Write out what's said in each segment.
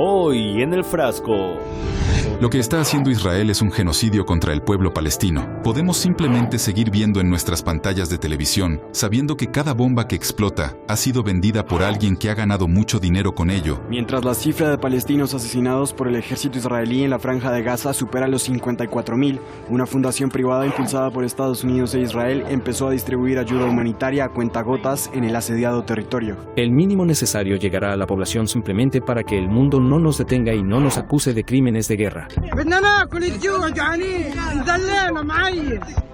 Hoy en el frasco. Lo que está haciendo Israel es un genocidio contra el pueblo palestino. Podemos simplemente seguir viendo en nuestras pantallas de televisión, sabiendo que cada bomba que explota ha sido vendida por alguien que ha ganado mucho dinero con ello. Mientras la cifra de palestinos asesinados por el ejército israelí en la Franja de Gaza supera los 54.000, una fundación privada impulsada por Estados Unidos e Israel empezó a distribuir ayuda humanitaria a cuentagotas en el asediado territorio. El mínimo necesario llegará a la población simplemente para que el mundo no nos detenga y no nos acuse de crímenes de guerra.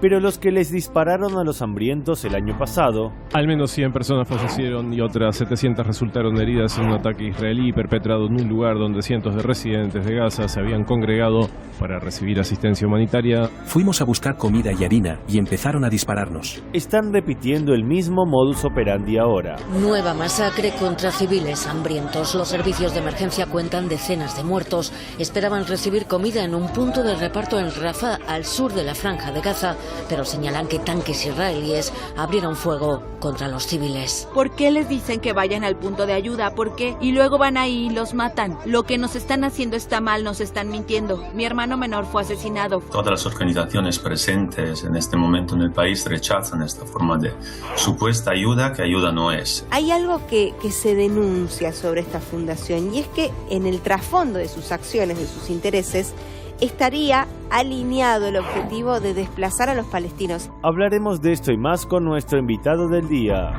Pero los que les dispararon a los hambrientos el año pasado... Al menos 100 personas fallecieron y otras 700 resultaron heridas en un ataque israelí perpetrado en un lugar donde cientos de residentes de Gaza se habían congregado para recibir asistencia humanitaria. Fuimos a buscar comida y harina y empezaron a dispararnos. Están repitiendo el mismo modus operandi ahora. Nueva masacre contra civiles hambrientos. Los servicios de emergencia cuentan decenas de muertos. Esperaban recibir comida en un punto de reparto en Rafah, al sur de la Franja de Gaza, pero señalan que tanques israelíes abrieron fuego contra los civiles. ¿Por qué les dicen que vayan al punto de ayuda? ¿Por qué? Y luego van ahí y los matan. Lo que nos están haciendo está mal, nos están mintiendo. Mi hermano menor fue asesinado. Todas las organizaciones presentes en este momento en el país rechazan esta forma de supuesta ayuda, que ayuda no es. Hay algo que se denuncia sobre esta fundación, y es que en el trasfondo de sus acciones, de sus intereses, estaría alineado el objetivo de desplazar a los palestinos. Hablaremos de esto y más con nuestro invitado del día.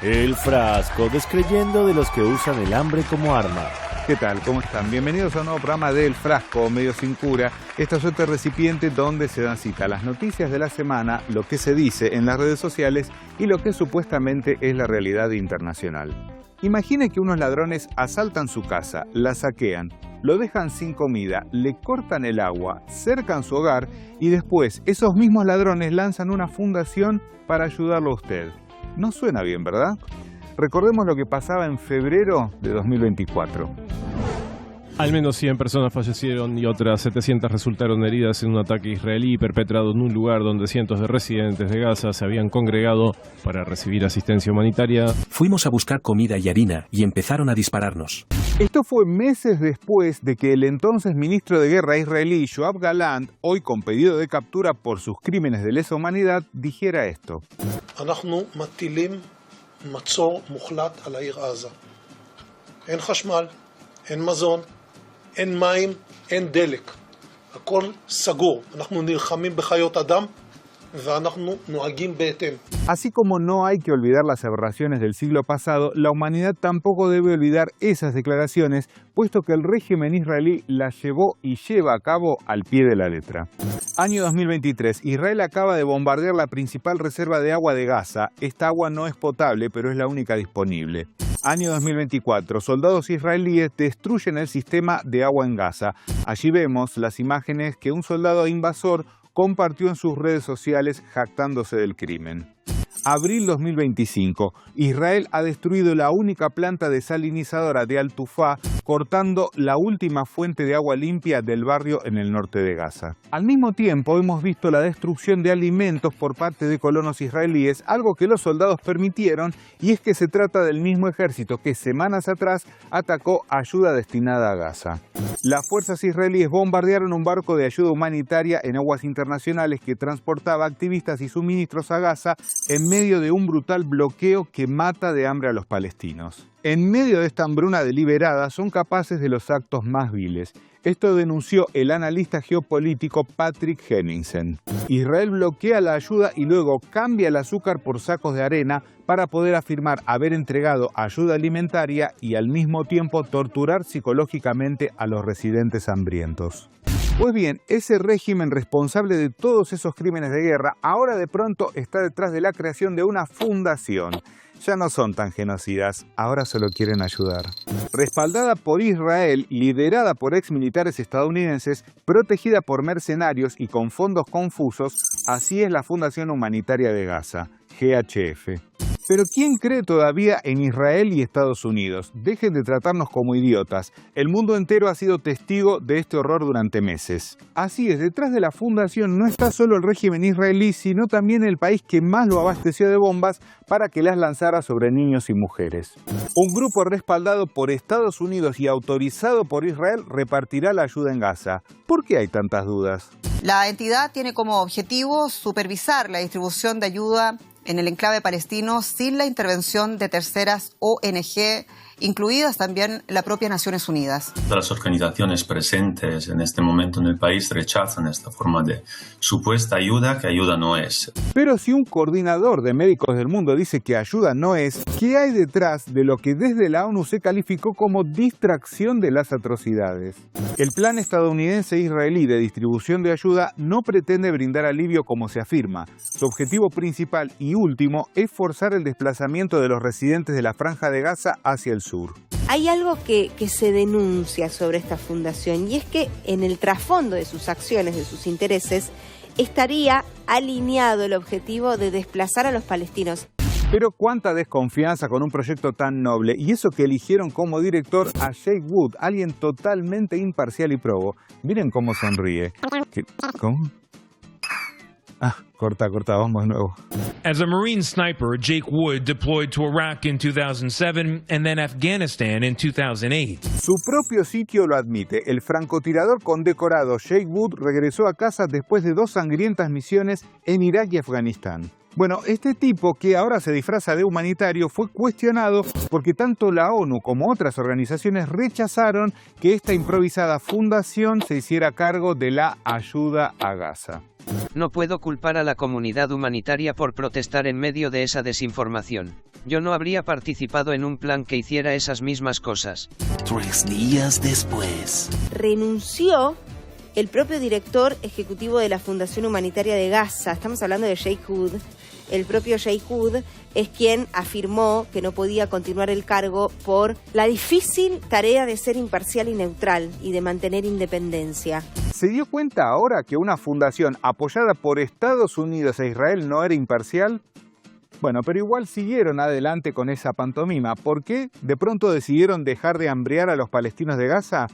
El frasco, descreyendo de los que usan el hambre como arma. ¿Qué tal? ¿Cómo están? Bienvenidos a un nuevo programa de El Frasco, Medio Sin Cura. Este es otro recipiente donde se dan cita las noticias de la semana, lo que se dice en las redes sociales y lo que supuestamente es la realidad internacional. Imagine que unos ladrones asaltan su casa, la saquean, lo dejan sin comida, le cortan el agua, cercan su hogar y después esos mismos ladrones lanzan una fundación para ayudarlo a usted. No suena bien, ¿verdad? Recordemos lo que pasaba en febrero de 2024. Al menos 100 personas fallecieron y otras 700 resultaron heridas en un ataque israelí perpetrado en un lugar donde cientos de residentes de Gaza se habían congregado para recibir asistencia humanitaria. Fuimos a buscar comida y harina y empezaron a dispararnos. Esto fue meses después de que el entonces ministro de Guerra israelí, Yoav Galant, hoy con pedido de captura por sus crímenes de lesa humanidad, dijera esto. מצור מוחלט על העיר עזה. אין חשמל, אין מזון, אין מים, אין דלק. הכל סגור. אנחנו נלחמים בחיות אדם ואנחנו נוהגים בהתאם. Así como no hay que olvidar las aberraciones del siglo pasado, la humanidad tampoco debe olvidar esas declaraciones, puesto que el régimen israelí las llevó y lleva a cabo al pie de la letra. Año 2023. Israel acaba de bombardear la principal reserva de agua de Gaza. Esta agua no es potable, pero es la única disponible. Año 2024. Soldados israelíes destruyen el sistema de agua en Gaza. Allí vemos las imágenes que un soldado invasor compartió en sus redes sociales jactándose del crimen. Abril 2025. Israel ha destruido la única planta desalinizadora de Al-Tufá, cortando la última fuente de agua limpia del barrio en el norte de Gaza. Al mismo tiempo, hemos visto la destrucción de alimentos por parte de colonos israelíes, algo que los soldados permitieron, y es que se trata del mismo ejército que semanas atrás atacó ayuda destinada a Gaza. Las fuerzas israelíes bombardearon un barco de ayuda humanitaria en aguas internacionales que transportaba activistas y suministros a Gaza en medio de un brutal bloqueo que mata de hambre a los palestinos. En medio de esta hambruna deliberada son capaces de los actos más viles. Esto denunció el analista geopolítico Patrick Henningsen. Israel bloquea la ayuda y luego cambia el azúcar por sacos de arena para poder afirmar haber entregado ayuda alimentaria y al mismo tiempo torturar psicológicamente a los residentes hambrientos. Pues bien, ese régimen responsable de todos esos crímenes de guerra ahora de pronto está detrás de la creación de una fundación. Ya no son tan genocidas, ahora solo quieren ayudar. Respaldada por Israel, liderada por exmilitares estadounidenses, protegida por mercenarios y con fondos confusos, así es la Fundación Humanitaria de Gaza, GHF. Pero ¿quién cree todavía en Israel y Estados Unidos? Dejen de tratarnos como idiotas. El mundo entero ha sido testigo de este horror durante meses. Así es, detrás de la fundación no está solo el régimen israelí, sino también el país que más lo abasteció de bombas para que las lanzara sobre niños y mujeres. Un grupo respaldado por Estados Unidos y autorizado por Israel repartirá la ayuda en Gaza. ¿Por qué hay tantas dudas? La entidad tiene como objetivo supervisar la distribución de ayuda en el enclave palestino sin la intervención de terceras ONG, incluidas también la propia Naciones Unidas. Las organizaciones presentes en este momento en el país rechazan esta forma de supuesta ayuda, que ayuda no es. Pero si un coordinador de médicos del mundo dice que ayuda no es, ¿qué hay detrás de lo que desde la ONU se calificó como distracción de las atrocidades? El plan estadounidense e israelí de distribución de ayuda no pretende brindar alivio como se afirma. Su objetivo principal y último es forzar el desplazamiento de los residentes de la Franja de Gaza hacia el sur. Hay algo que se denuncia sobre esta fundación, y es que en el trasfondo de sus acciones, de sus intereses, estaría alineado el objetivo de desplazar a los palestinos. Pero cuánta desconfianza con un proyecto tan noble, y eso que eligieron como director a Jake Wood, alguien totalmente imparcial y probo. Miren cómo sonríe. ¿Cómo? Corta, vamos de nuevo. As a Marine sniper, Jake Wood deployed to Iraq in 2007 and then Afghanistan in 2008. Su propio sitio lo admite. El francotirador condecorado Jake Wood regresó a casa después de 2 sangrientas misiones en Irak y Afganistán. Bueno, este tipo, que ahora se disfraza de humanitario, fue cuestionado porque tanto la ONU como otras organizaciones rechazaron que esta improvisada fundación se hiciera cargo de la ayuda a Gaza. No puedo culpar a la comunidad humanitaria por protestar en medio de esa desinformación. Yo no habría participado en un plan que hiciera esas mismas cosas. 3 días después. Renunció el propio director ejecutivo de la Fundación Humanitaria de Gaza. Estamos hablando de Jake Wood. El propio Jake Wood es quien afirmó que no podía continuar el cargo por la difícil tarea de ser imparcial y neutral y de mantener independencia. ¿Se dio cuenta ahora que una fundación apoyada por Estados Unidos e Israel no era imparcial? Bueno, pero igual siguieron adelante con esa pantomima. ¿Por qué? ¿De pronto decidieron dejar de hambrear a los palestinos de Gaza?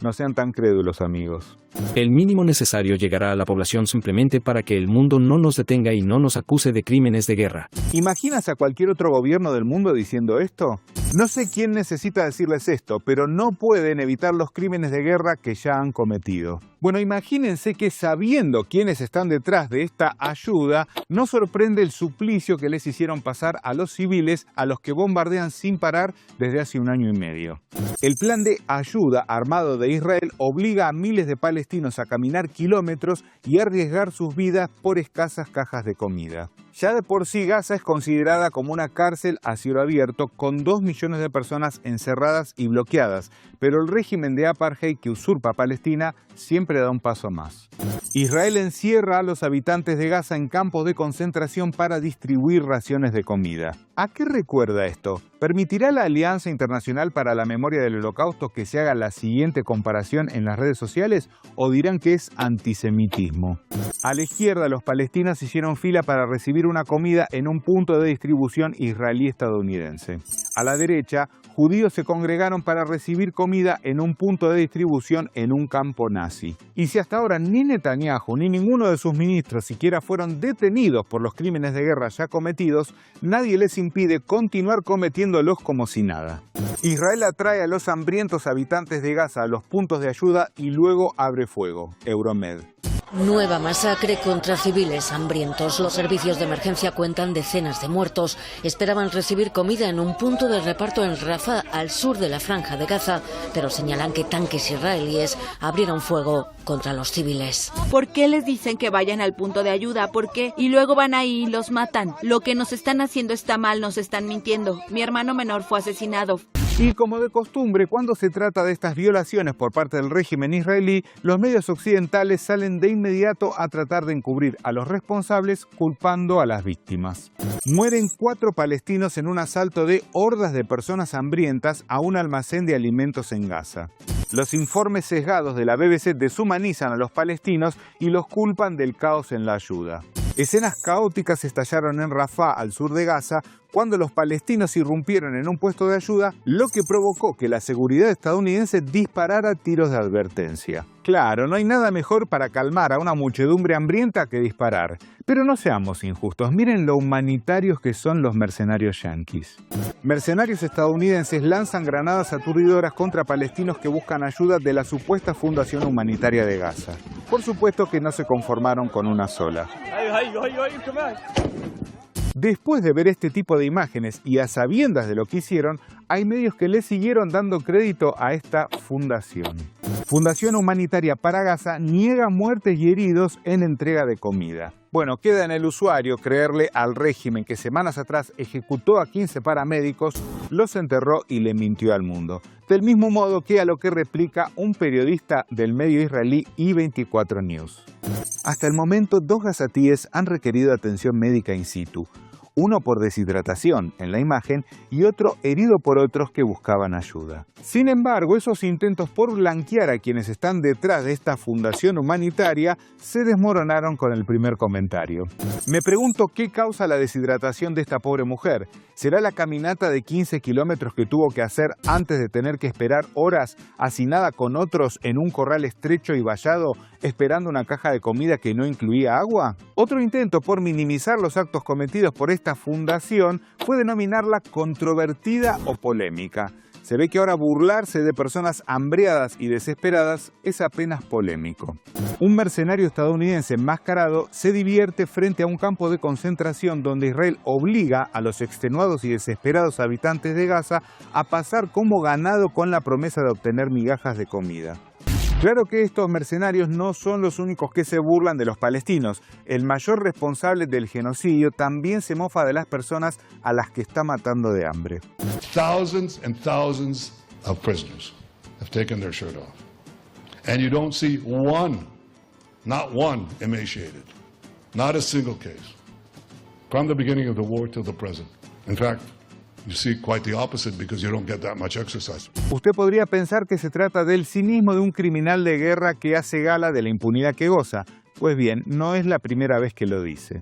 No sean tan crédulos, amigos. El mínimo necesario llegará a la población simplemente para que el mundo no nos detenga y no nos acuse de crímenes de guerra. ¿Imaginas a cualquier otro gobierno del mundo diciendo esto? No sé quién necesita decirles esto, pero no pueden evitar los crímenes de guerra que ya han cometido. Bueno, imagínense que sabiendo quiénes están detrás de esta ayuda, no sorprende el suplicio que les hicieron pasar a los civiles a los que bombardean sin parar desde hace 1 año y medio. El plan de ayuda armado de Israel obliga a miles de palestinos a caminar kilómetros y arriesgar sus vidas por escasas cajas de comida. Ya de por sí Gaza es considerada como una cárcel a cielo abierto con 2 millones de personas encerradas y bloqueadas, pero el régimen de apartheid que usurpa Palestina siempre da un paso más. Israel encierra a los habitantes de Gaza en campos de concentración para distribuir raciones de comida. ¿A qué recuerda esto? ¿Permitirá la Alianza Internacional para la Memoria del Holocausto que se haga la siguiente comparación en las redes sociales o dirán que es antisemitismo? A la izquierda, los palestinos hicieron fila para recibir una comida en un punto de distribución israelí-estadounidense. A la derecha, judíos se congregaron para recibir comida en un punto de distribución en un campo nazi. Y si hasta ahora ni Netanyahu ni ninguno de sus ministros siquiera fueron detenidos por los crímenes de guerra ya cometidos, nadie les impide continuar cometiéndolos como si nada. Israel atrae a los hambrientos habitantes de Gaza a los puntos de ayuda y luego abre fuego. Euromed. Nueva masacre contra civiles hambrientos. Los servicios de emergencia cuentan decenas de muertos. Esperaban recibir comida en un punto de reparto en Rafah, al sur de la Franja de Gaza, pero señalan que tanques israelíes abrieron fuego contra los civiles. ¿Por qué les dicen que vayan al punto de ayuda? ¿Por qué? Y luego van ahí y los matan. Lo que nos están haciendo está mal, nos están mintiendo. Mi hermano menor fue asesinado. Y como de costumbre, cuando se trata de estas violaciones por parte del régimen israelí, los medios occidentales salen de inmediato a tratar de encubrir a los responsables culpando a las víctimas. Mueren 4 palestinos en un asalto de hordas de personas hambrientas a un almacén de alimentos en Gaza. Los informes sesgados de la BBC deshumanizan a los palestinos y los culpan del caos en la ayuda. Escenas caóticas estallaron en Rafah, al sur de Gaza, cuando los palestinos irrumpieron en un puesto de ayuda, lo que provocó que la seguridad estadounidense disparara tiros de advertencia. Claro, no hay nada mejor para calmar a una muchedumbre hambrienta que disparar. Pero no seamos injustos, miren lo humanitarios que son los mercenarios yanquis. Mercenarios estadounidenses lanzan granadas aturdidoras contra palestinos que buscan ayuda de la supuesta Fundación Humanitaria de Gaza. Por supuesto que no se conformaron con una sola. Después de ver este tipo de imágenes y a sabiendas de lo que hicieron, hay medios que le siguieron dando crédito a esta fundación. Fundación Humanitaria para Gaza niega muertes y heridos en entrega de comida. Bueno, queda en el usuario creerle al régimen que semanas atrás ejecutó a 15 paramédicos, los enterró y le mintió al mundo. Del mismo modo que a lo que replica un periodista del medio israelí I24 News. Hasta el momento, 2 gazatíes han requerido atención médica in situ. Uno por deshidratación en la imagen y otro herido por otros que buscaban ayuda. Sin embargo, esos intentos por blanquear a quienes están detrás de esta fundación humanitaria se desmoronaron con el primer comentario. Me pregunto qué causa la deshidratación de esta pobre mujer. ¿Será la caminata de 15 kilómetros que tuvo que hacer antes de tener que esperar horas hacinada con otros en un corral estrecho y vallado esperando una caja de comida que no incluía agua? Otro intento por minimizar los actos cometidos por esta fundación fue denominarla controvertida o polémica. Se ve que ahora burlarse de personas hambriadas y desesperadas es apenas polémico. Un mercenario estadounidense enmascarado se divierte frente a un campo de concentración donde Israel obliga a los extenuados y desesperados habitantes de Gaza a pasar como ganado con la promesa de obtener migajas de comida. Claro que estos mercenarios no son los únicos que se burlan de los palestinos. El mayor responsable del genocidio también se mofa de las personas a las que está matando de hambre. Thousands and thousands of prisoners have taken their shirt off. And you don't see one, not one, emaciated. Not a single case. From the beginning of the war till the present. In fact, you see quite the opposite because you don't get that much exercise. Usted podría pensar que se trata del cinismo de un criminal de guerra que hace gala de la impunidad que goza. Pues bien, no es la primera vez que lo dice.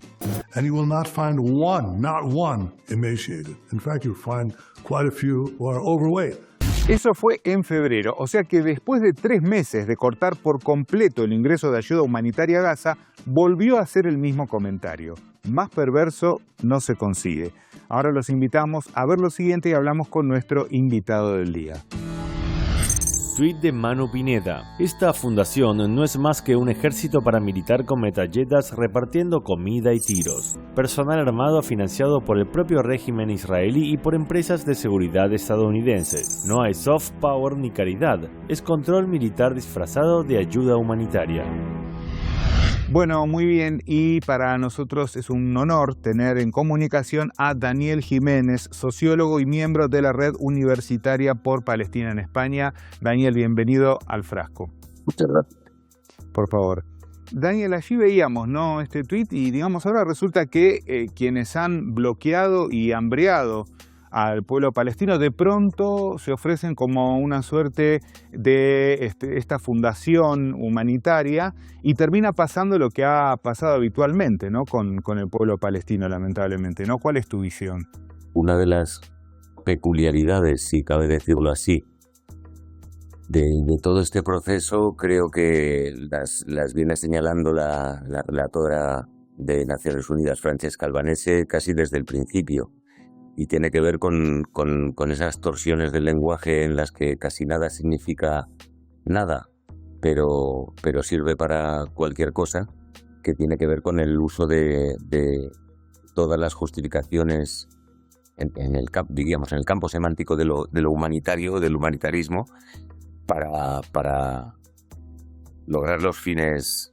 And you will not find one, not one, emaciated. In fact, you'll find quite a few who are overweight. Eso fue en febrero, o sea que después de 3 meses de cortar por completo el ingreso de ayuda humanitaria a Gaza, volvió a hacer el mismo comentario. Más perverso no se consigue. Ahora los invitamos a ver lo siguiente y hablamos con nuestro invitado del día. Tweet de Manu Pineda. Esta fundación no es más que un ejército paramilitar con metralletas repartiendo comida y tiros. Personal armado financiado por el propio régimen israelí y por empresas de seguridad estadounidenses. No hay soft power ni caridad. Es control militar disfrazado de ayuda humanitaria. Bueno, muy bien, y para nosotros es un honor tener en comunicación a Daniel Jiménez, sociólogo y miembro de la Red Universitaria por Palestina en España. Daniel, bienvenido al Frasco. Muchas gracias. Por favor. Daniel, allí veíamos, ¿no?, este tuit y digamos ahora resulta que quienes han bloqueado y hambriado al pueblo palestino de pronto se ofrecen como una suerte de esta fundación humanitaria y termina pasando lo que ha pasado habitualmente, ¿no?, con el pueblo palestino, lamentablemente, ¿no? ¿Cuál es tu visión? Una de las peculiaridades, si cabe decirlo así, de todo este proceso, creo que las viene señalando la relatora de Naciones Unidas, Francesca Albanese, casi desde el principio. Y tiene que ver con esas torsiones del lenguaje en las que casi nada significa nada, pero sirve para cualquier cosa, que tiene que ver con el uso de todas las justificaciones en el campo semántico de lo humanitario, del humanitarismo, para lograr los fines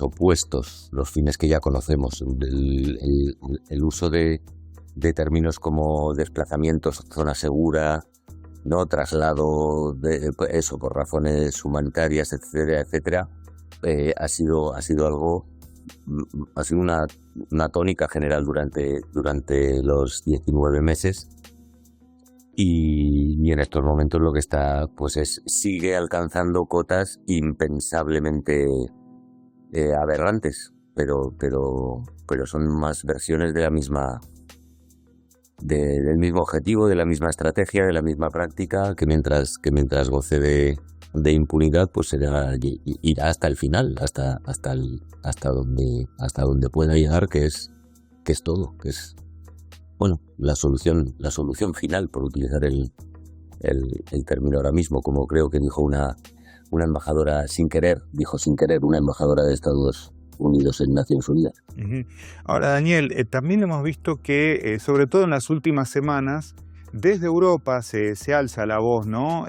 opuestos, los fines que ya conocemos, el uso de términos como desplazamientos, zona segura, no traslado, eso por razones humanitarias, etcétera, etcétera, ha sido una tónica general durante los 19 meses y en estos momentos lo que está pues sigue alcanzando cotas impensablemente aberrantes. pero son más versiones de la misma del mismo objetivo, de la misma estrategia, de la misma práctica, que mientras goce de impunidad, pues irá hasta el final, hasta donde pueda llegar, que es todo, que es la solución final, por utilizar el término ahora mismo, como creo que dijo una embajadora sin querer una embajadora de Estados Unidos en Naciones Unidas. Ahora, Daniel, también hemos visto que, sobre todo en las últimas semanas, desde Europa se alza la voz, ¿no?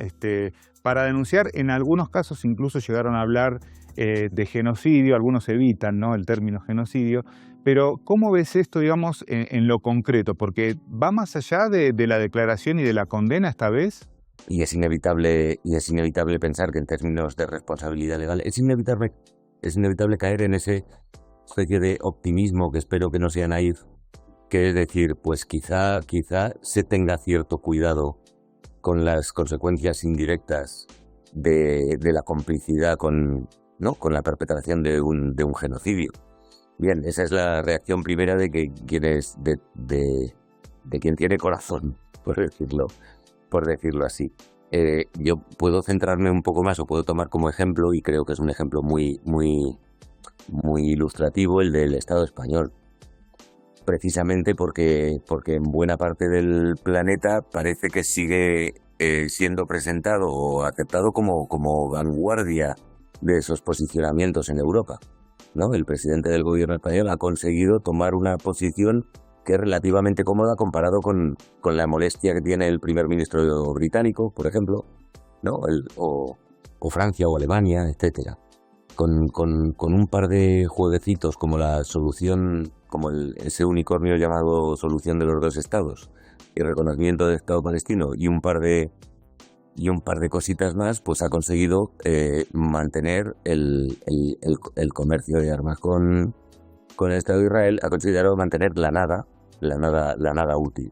Para denunciar, en algunos casos incluso llegaron a hablar de genocidio, algunos evitan, ¿no?, el término genocidio, pero ¿cómo ves esto, digamos, en lo concreto? Porque va más allá de la declaración y de la condena esta vez. Y es inevitable pensar que en términos de responsabilidad legal es inevitable caer en ese especie de optimismo que espero que no sea naif, que es decir, pues quizá se tenga cierto cuidado con las consecuencias indirectas de la complicidad con la perpetración de un genocidio. Bien, esa es la reacción primera de quien tiene corazón, por decirlo así. Yo puedo centrarme un poco más, o puedo tomar como ejemplo, y creo que es un ejemplo muy, muy, muy ilustrativo, el del Estado español. Precisamente porque en buena parte del planeta parece que sigue siendo presentado o aceptado como vanguardia de esos posicionamientos en Europa, ¿no? El presidente del gobierno español ha conseguido tomar una posición que es relativamente cómoda comparado con la molestia que tiene el primer ministro británico, por ejemplo, ¿no? O Francia o Alemania, etcétera. Con un par de jueguecitos como la solución, como ese unicornio llamado solución de los dos estados y reconocimiento del Estado palestino y un par de cositas más, pues ha conseguido mantener el comercio de armas con el Estado de Israel, ha considerado mantener la nada útil.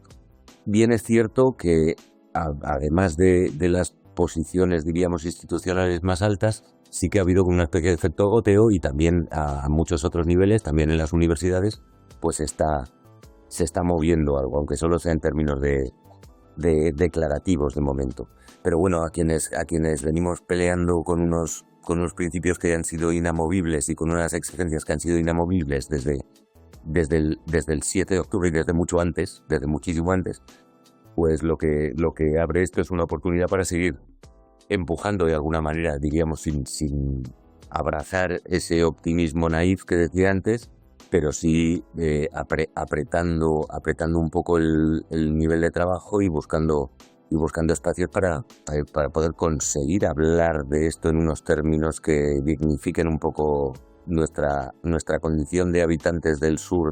Bien es cierto que además de las posiciones, diríamos, institucionales más altas, sí que ha habido una especie de efecto goteo, y también a muchos otros niveles, también en las universidades, pues se está moviendo algo, aunque solo sea en términos de declarativos de momento. Pero bueno, a quienes venimos peleando con unos principios que han sido inamovibles y con unas exigencias que han sido inamovibles desde el 7 de octubre y desde muchísimo antes, pues lo que abre esto es una oportunidad para seguir empujando de alguna manera, diríamos, sin abrazar ese optimismo naif que decía antes, pero sí apretando un poco el nivel de trabajo y buscando espacios para poder conseguir hablar de esto en unos términos que dignifiquen un poco nuestra condición de habitantes del sur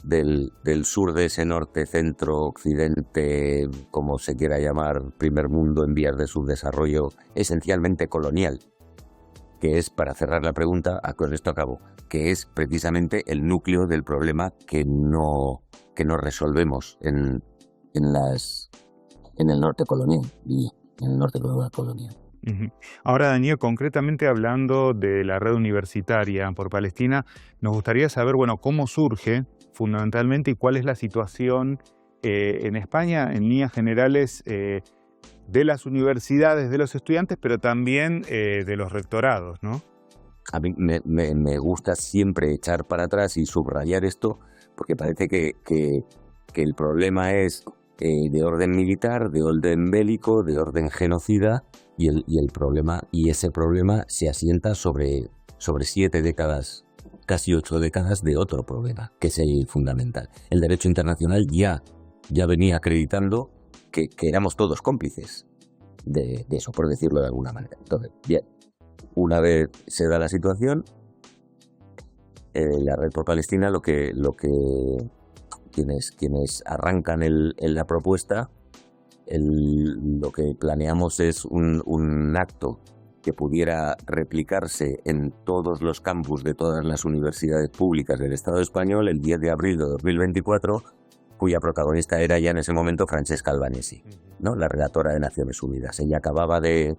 del sur de ese norte, centro, occidente, como se quiera llamar, primer mundo en vías de subdesarrollo, esencialmente colonial, que es, para cerrar la pregunta, con esto acabo, que es precisamente el núcleo del problema que no resolvemos en el norte colonial, en el norte colonial. Ahora, Daniel, concretamente hablando de la red universitaria por Palestina, nos gustaría saber, cómo surge fundamentalmente y cuál es la situación en España, en líneas generales, de las universidades, de los estudiantes, pero también de los rectorados, ¿no? A mí me gusta siempre echar para atrás y subrayar esto, porque parece que el problema es de orden militar, de orden bélico, de orden genocida, y ese problema se asienta sobre 7 décadas, casi 8 décadas de otro problema, que es el fundamental. El derecho internacional ya venía acreditando que éramos todos cómplices de eso, por decirlo de alguna manera. Entonces, bien, una vez se da la situación, la Red por Palestina, lo que quienes arrancan la propuesta, lo que planeamos es un acto que pudiera replicarse en todos los campus de todas las universidades públicas del Estado español el 10 de abril de 2024, cuya protagonista era ya en ese momento Francesca Albanesi, ¿no?, la relatora de Naciones Unidas. Ella acababa de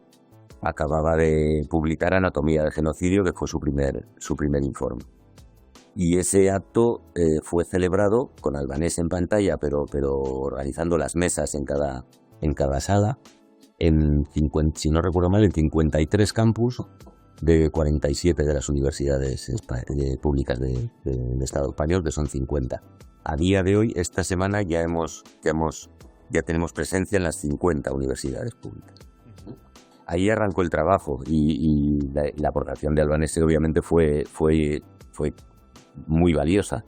publicar Anatomía del genocidio, que fue su primer informe. Y ese acto fue celebrado con albanés en pantalla, pero organizando las mesas en cada sala, si no recuerdo mal, en 53 campus de 47 de las universidades públicas del Estado español, que son 50. A día de hoy, esta semana, ya tenemos presencia en las 50 universidades públicas. Ahí arrancó el trabajo y la aportación de Albanese obviamente fue muy valiosa.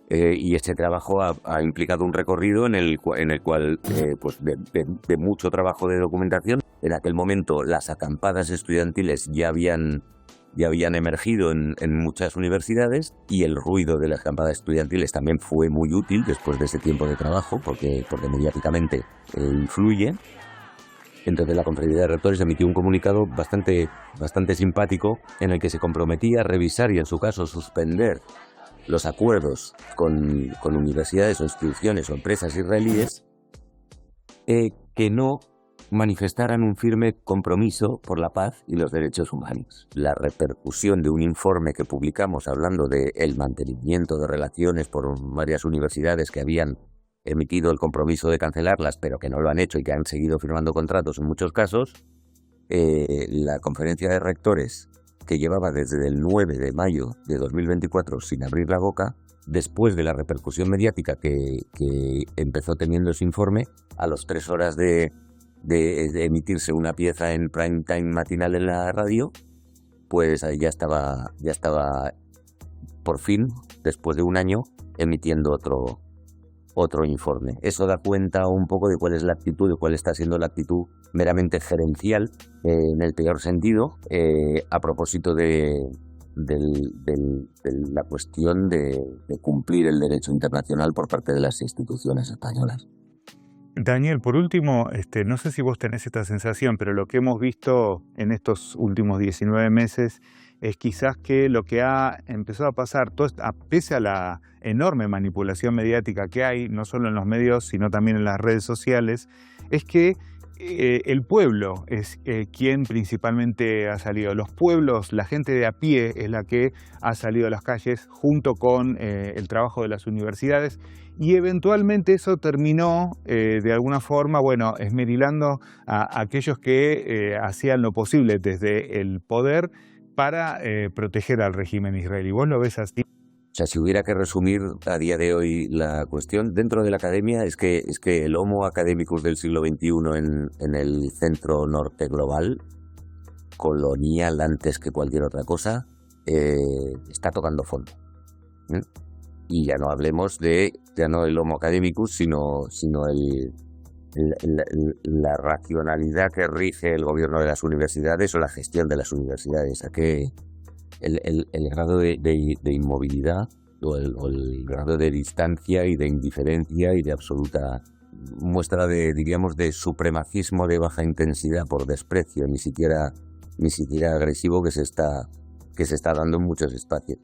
Y este trabajo ha implicado un recorrido en el cual, pues de mucho trabajo de documentación. En aquel momento las acampadas estudiantiles ya habían emergido en muchas universidades, y el ruido de las acampadas estudiantiles también fue muy útil después de ese tiempo de trabajo, porque mediáticamente influye. Entonces la Conferencia de Rectores emitió un comunicado bastante simpático en el que se comprometía a revisar y, en su caso, suspender los acuerdos con universidades o instituciones o empresas israelíes que no manifestaran un firme compromiso por la paz y los derechos humanos. La repercusión de un informe que publicamos hablando del mantenimiento de relaciones por varias universidades que habían emitido el compromiso de cancelarlas, pero que no lo han hecho y que han seguido firmando contratos en muchos casos, la Conferencia de Rectores, que llevaba desde el 9 de mayo de 2024 sin abrir la boca, después de la repercusión mediática que empezó teniendo ese informe, a las 3 horas de emitirse una pieza en prime time matinal en la radio, pues ya estaba por fin, después de un año, emitiendo otro informe. Eso da cuenta un poco de cuál es la actitud, de cuál está siendo la actitud meramente gerencial, en el peor sentido, a propósito de la cuestión de cumplir el derecho internacional por parte de las instituciones españolas. Daniel, por último, no sé si vos tenés esta sensación, pero lo que hemos visto en estos últimos 19 meses es quizás que lo que ha empezado a pasar, pese a la enorme manipulación mediática que hay, no solo en los medios, sino también en las redes sociales, es que el pueblo es quien principalmente ha salido. Los pueblos, la gente de a pie es la que ha salido a las calles junto con el trabajo de las universidades, y eventualmente eso terminó de alguna forma, esmerilando a aquellos que hacían lo posible desde el poder para proteger al régimen israelí. ¿Vos lo ves así? O sea, si hubiera que resumir a día de hoy la cuestión dentro de la academia, es que el Homo academicus del siglo XXI en el centro norte global, colonial antes que cualquier otra cosa, está tocando fondo. Y ya no hablemos ya no el Homo academicus, sino la racionalidad que rige el gobierno de las universidades o la gestión de las universidades. A que el grado de inmovilidad o el grado de distancia y de indiferencia y de absoluta muestra de supremacismo de baja intensidad por desprecio, ni siquiera agresivo, que se está dando en muchos espacios.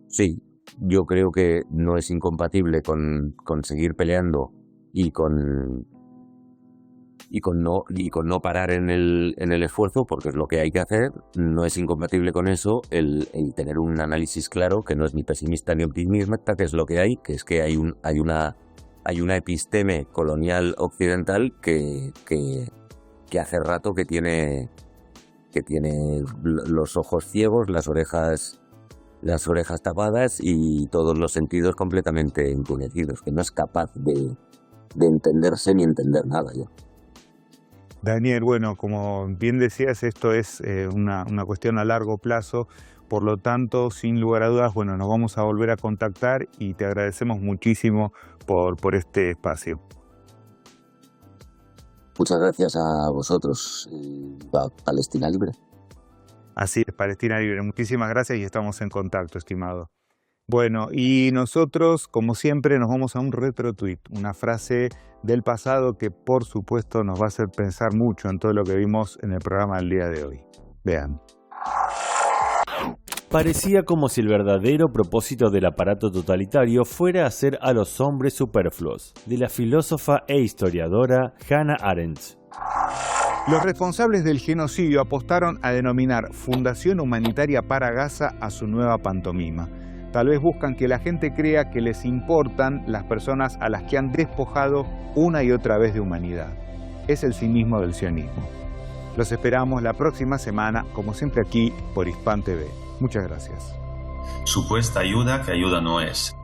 Sí, yo creo que no es incompatible con seguir peleando y con no parar en el esfuerzo, porque es lo que hay que hacer. No es incompatible con eso el tener un análisis claro, que no es ni pesimista ni optimista, que es lo que hay, que es que hay una episteme colonial occidental que hace rato que tiene los ojos ciegos, las orejas tapadas y todos los sentidos completamente endurecidos, que no es capaz de entenderse ni entender nada ya. Daniel, como bien decías, esto es una cuestión a largo plazo, por lo tanto, sin lugar a dudas, nos vamos a volver a contactar y te agradecemos muchísimo por este espacio. Muchas gracias a vosotros, a Palestina Libre. Así es, Palestina Libre. Muchísimas gracias y estamos en contacto, estimado. Y nosotros, como siempre, nos vamos a un retro-tweet, una frase del pasado que, por supuesto, nos va a hacer pensar mucho en todo lo que vimos en el programa del día de hoy. Vean. Parecía como si el verdadero propósito del aparato totalitario fuera hacer a los hombres superfluos, de la filósofa e historiadora Hannah Arendt. Los responsables del genocidio apostaron a denominar Fundación Humanitaria para Gaza a su nueva pantomima. Tal vez buscan que la gente crea que les importan las personas a las que han despojado una y otra vez de humanidad. Es el cinismo del sionismo. Los esperamos la próxima semana, como siempre aquí por Hispan TV. Muchas gracias. Supuesta ayuda que ayuda no es.